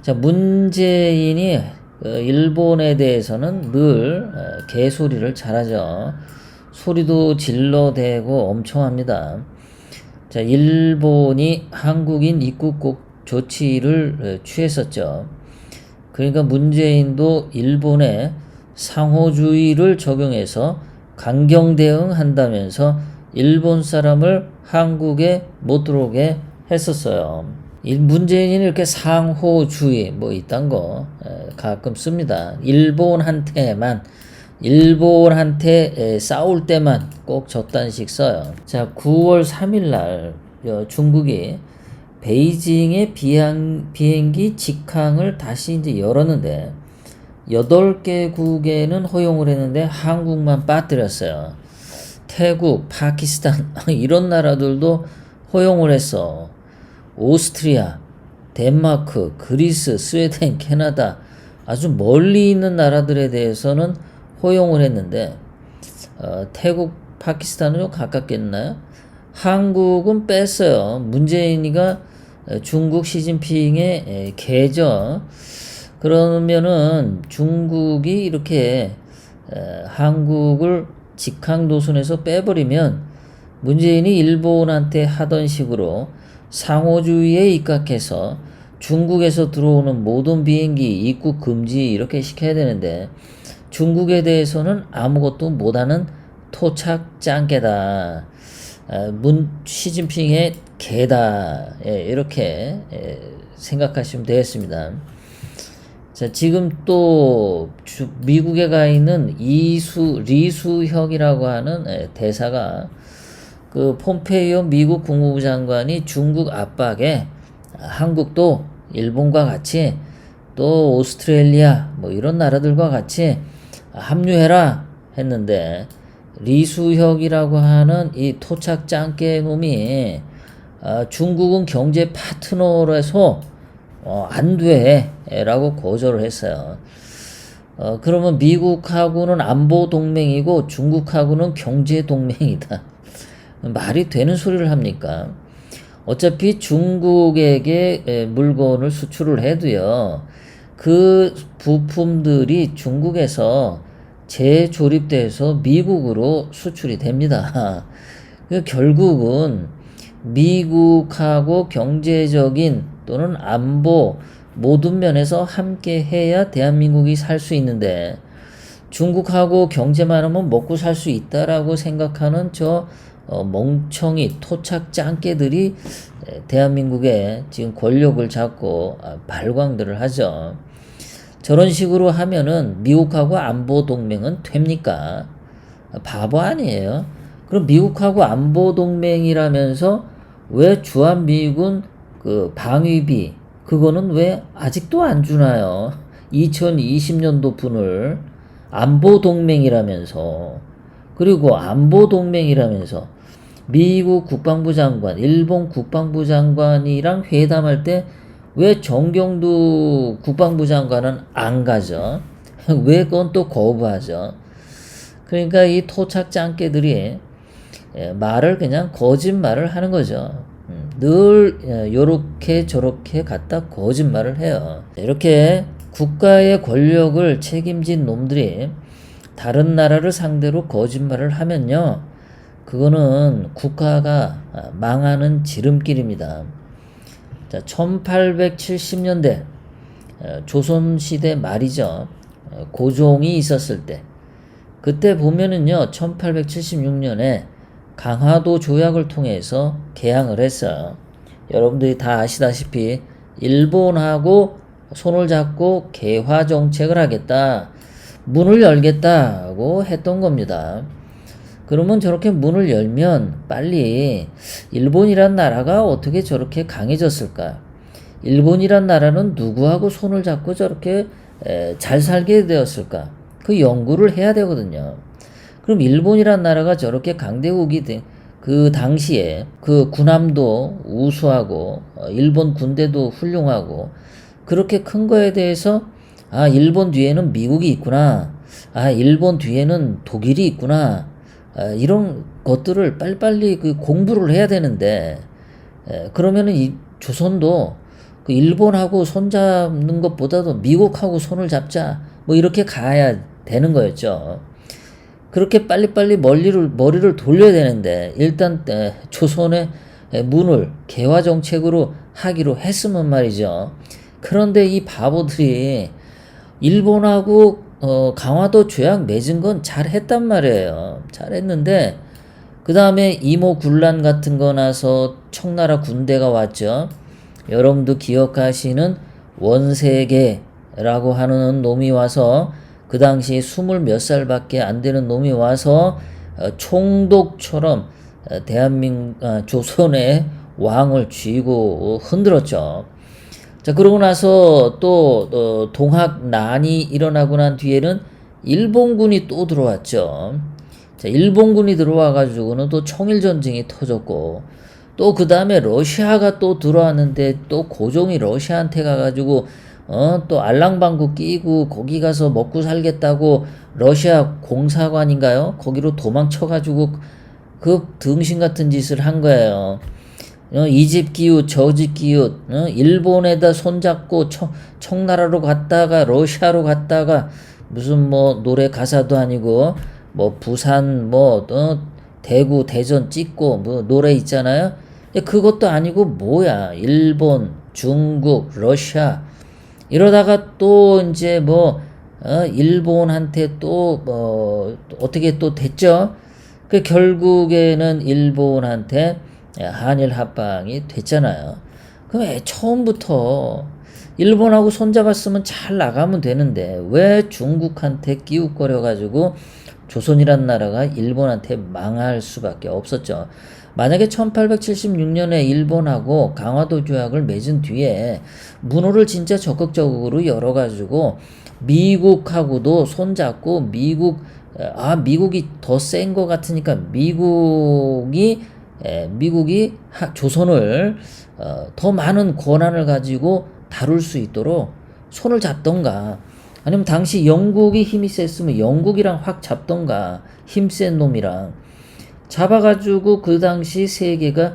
자, 문재인이 일본에 대해서는 늘 개소리를 잘하죠. 소리도 질러대고 엄청 합니다. 자, 일본이 한국인 입국 조치를 취했었죠. 그러니까 문재인도 일본에 상호주의를 적용해서 강경 대응한다면서 일본 사람을 한국에 못 들어오게 했었어요. 문재인이 이렇게 상호주의 뭐 이딴 거 가끔 씁니다. 일본한테 싸울 때만 꼭 저딴식 써요. 자, 9월 3일 날 중국이 베이징의 비행기 직항을 다시 이제 열었는데 8개국에는 허용을 했는데 한국만 빠뜨렸어요. 태국, 파키스탄 이런 나라들도 허용을 했어. 오스트리아, 덴마크, 그리스, 스웨덴, 캐나다 아주 멀리 있는 나라들에 대해서는 허용을 했는데 태국, 파키스탄은 좀 가깝겠나요? 한국은 뺐어요. 문재인이가 중국 시진핑의 계죠. 그러면은 중국이 이렇게 한국을 직항 노선에서 빼버리면 문재인이 일본한테 하던 식으로 상호주의에 입각해서 중국에서 들어오는 모든 비행기 입국 금지 이렇게 시켜야 되는데 중국에 대해서는 아무것도 못하는 토착 짱개다. 시진핑의 개다. 이렇게 생각하시면 되겠습니다. 자, 지금 또 미국에 가 있는 리수혁이라고 하는 대사가 그 폼페이오 미국 국무부 장관이 중국 압박에 한국도 일본과 같이 또 오스트레일리아 뭐 이런 나라들과 같이 합류해라 했는데 리수혁이라고 하는 이 토착 짱깨 놈이 중국은 경제 파트너로서 안 돼 라고 거절을 했어요. 그러면 미국하고는 안보 동맹이고 중국하고는 경제 동맹이다. 말이 되는 소리를 합니까? 어차피 중국에게 물건을 수출을 해도요, 그 부품들이 중국에서 재조립돼서 미국으로 수출이 됩니다. 결국은 미국하고 경제적인 또는 안보 모든 면에서 함께 해야 대한민국이 살 수 있는데 중국하고 경제만 하면 먹고 살 수 있다라고 생각하는 저 멍청이 토착 짱깨들이 대한민국에 지금 권력을 잡고 발광들을 하죠. 저런 식으로 하면은 미국하고 안보 동맹은 됩니까? 바보 아니에요? 그럼 미국하고 안보 동맹이라면서 왜 주한미군 그 방위비 그거는 왜 아직도 안 주나요? 2020년도 분을 안보 동맹이라면서 그리고 안보 동맹이라면서 미국 국방부 장관, 일본 국방부 장관이랑 회담할 때 왜 정경두 국방부 장관은 안 가죠? 왜 그건 또 거부하죠? 그러니까 이 토착 짱깨들이 말을 그냥 거짓말을 하는 거죠. 늘 요렇게 저렇게 갖다 거짓말을 해요. 이렇게 국가의 권력을 책임진 놈들이 다른 나라를 상대로 거짓말을 하면요, 그거는 국가가 망하는 지름길입니다. 자, 1870년대 조선시대 말이죠. 고종이 있었을 때 그때 보면은요 1876년에 강화도 조약을 통해서 개항을 했어요. 여러분들이 다 아시다시피 일본하고 손을 잡고 개화 정책을 하겠다, 문을 열겠다고 했던 겁니다. 그러면 저렇게 문을 열면 빨리 일본이란 나라가 어떻게 저렇게 강해졌을까? 일본이란 나라는 누구하고 손을 잡고 저렇게 잘 살게 되었을까? 그 연구를 해야 되거든요. 그럼 일본이란 나라가 저렇게 강대국이 그 당시에 그 군함도 우수하고 일본 군대도 훌륭하고 그렇게 큰 거에 대해서 일본 뒤에는 미국이 있구나. 일본 뒤에는 독일이 있구나. 이런 것들을 빨리빨리 그 공부를 해야 되는데 그러면은 이 조선도 그 일본하고 손 잡는 것보다도 미국하고 손을 잡자. 뭐 이렇게 가야 되는 거였죠. 그렇게 빨리빨리 머리를 돌려야 되는데 일단 조선의 문을 개화 정책으로 하기로 했으면 말이죠. 그런데 이 바보들이 일본하고 강화도 조약 맺은 건 잘했단 말이에요. 잘했는데 그 다음에 이모 군란 같은 거 나서 청나라 군대가 왔죠. 여러분도 기억하시는 원세계라고 하는 놈이 와서 그 당시 20몇 살밖에 안 되는 놈이 와서 총독처럼 조선의 왕을 쥐고 흔들었죠. 자, 그러고 나서 또 동학난이 일어나고 난 뒤에는 일본군이 또 들어왔죠. 자, 일본군이 들어와 가지고는 또 청일전쟁이 터졌고 또 그 다음에 러시아가 또 들어왔는데 또 고종이 러시아한테 가가지고 또 알랑방구 끼고 거기 가서 먹고 살겠다고 러시아 공사관인가요? 거기로 도망쳐가지고 그 등신 같은 짓을 한 거예요. 이 집 기웃 저 집 기웃 일본에다 손잡고 청나라로 갔다가 러시아로 갔다가 무슨 뭐 노래 가사도 아니고 뭐 부산 뭐 대구 대전 찍고 뭐 노래 있잖아요. 그것도 아니고 뭐야 일본 중국 러시아 이러다가 또 이제 뭐 일본한테 또 어떻게 또 됐죠. 그 결국에는 일본한테 한일 합방이 됐잖아요. 그럼 처음부터 일본하고 손잡았으면 잘 나가면 되는데 왜 중국한테 끼웃거려 가지고 조선이란 나라가 일본한테 망할 수밖에 없었죠. 만약에 1876년에 일본하고 강화도 조약을 맺은 뒤에 문호를 진짜 적극적으로 열어가지고 미국하고도 손잡고 미국이 더 센 것 같으니까 미국이 조선을 더 많은 권한을 가지고 다룰 수 있도록 손을 잡던가 아니면 당시 영국이 힘이 셌으면 영국이랑 확 잡던가 힘센 놈이랑 잡아가지고 그 당시 세계가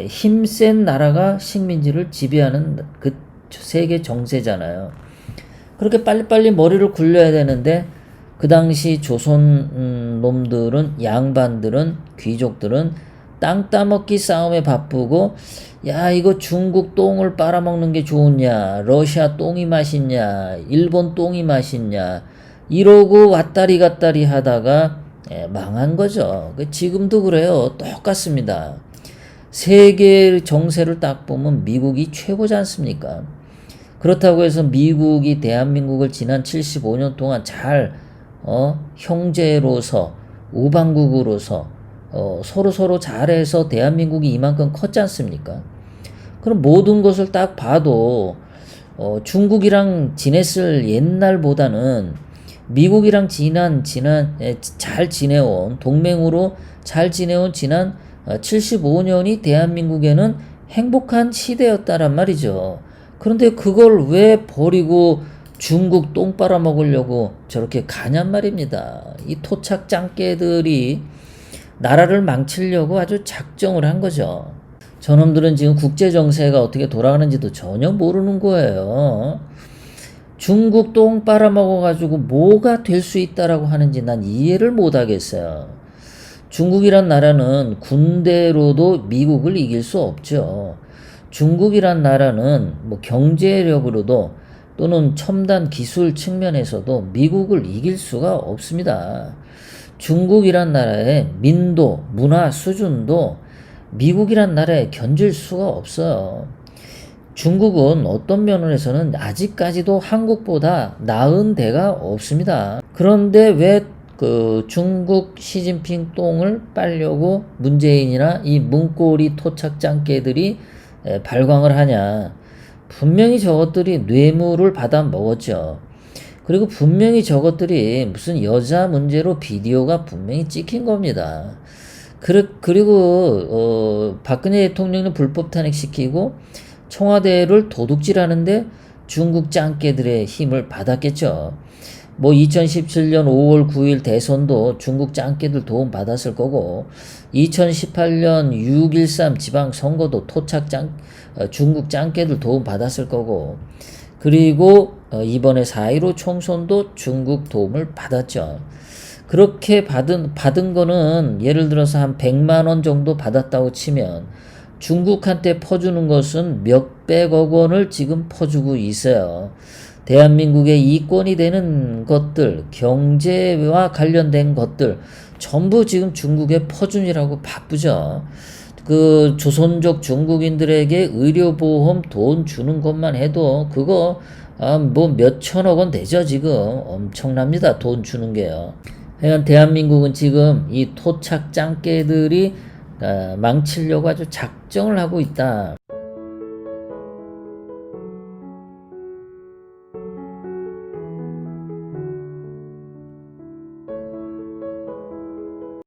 힘센 나라가 식민지를 지배하는 그 세계 정세잖아요. 그렇게 빨리빨리 머리를 굴려야 되는데 그 당시 조선 놈들은 양반들은 귀족들은 땅 따먹기 싸움에 바쁘고 야 이거 중국 똥을 빨아먹는 게 좋으냐 러시아 똥이 맛있냐 일본 똥이 맛있냐 이러고 왔다리 갔다리 하다가 망한 거죠. 지금도 그래요. 똑같습니다. 세계 정세를 딱 보면 미국이 최고지 않습니까? 그렇다고 해서 미국이 대한민국을 지난 75년 동안 잘 형제로서 우방국으로서 서로 잘해서 대한민국이 이만큼 컸지 않습니까? 그럼 모든 것을 딱 봐도 중국이랑 지냈을 옛날보다는 미국이랑 잘 지내온 동맹으로 잘 지내온 지난 75년이 대한민국에는 행복한 시대였다란 말이죠. 그런데 그걸 왜 버리고 중국 똥 빨아먹으려고 저렇게 가냔 말입니다. 이 토착 짱깨들이 나라를 망치려고 아주 작정을 한 거죠. 저놈들은 지금 국제정세가 어떻게 돌아가는지도 전혀 모르는 거예요. 중국 똥 빨아먹어가지고 뭐가 될 수 있다라고 하는지 난 이해를 못하겠어요. 중국이란 나라는 군대로도 미국을 이길 수 없죠. 중국이란 나라는 뭐 경제력으로도 또는 첨단 기술 측면에서도 미국을 이길 수가 없습니다. 중국이란 나라의 민도, 문화 수준도 미국이란 나라에 견줄 수가 없어요. 중국은 어떤 면에서는 아직까지도 한국보다 나은 데가 없습니다. 그런데 왜 중국 시진핑 똥을 빨려고 문재인이나 이 문고리 토착 짱깨들이 발광을 하냐. 분명히 저것들이 뇌물을 받아 먹었죠. 그리고 분명히 저것들이 무슨 여자 문제로 비디오가 분명히 찍힌 겁니다. 그리고 박근혜 대통령을 불법 탄핵시키고 청와대를 도둑질하는데 중국 짱깨들의 힘을 받았겠죠. 뭐 2017년 5월 9일 대선도 중국 짱깨들 도움 받았을 거고 2018년 6.13 지방선거도 토착 중국 짱깨들 도움 받았을 거고, 그리고 이번에 4.15 총선도 중국 도움을 받았죠. 그렇게 받은 거는 예를 들어서 한 100만 원 정도 받았다고 치면 중국한테 퍼주는 것은 몇백억 원을 지금 퍼주고 있어요. 대한민국의 이권이 되는 것들, 경제와 관련된 것들 전부 지금 중국에 퍼준이라고 바쁘죠. 그 조선족 중국인들에게 의료보험 돈 주는 것만 해도 그거 뭐 몇천억 원 되죠. 지금 엄청납니다. 돈 주는 게요. 하여간 대한민국은 지금 이 토착 짱깨들이 망치려고 아주 작정을 하고 있다.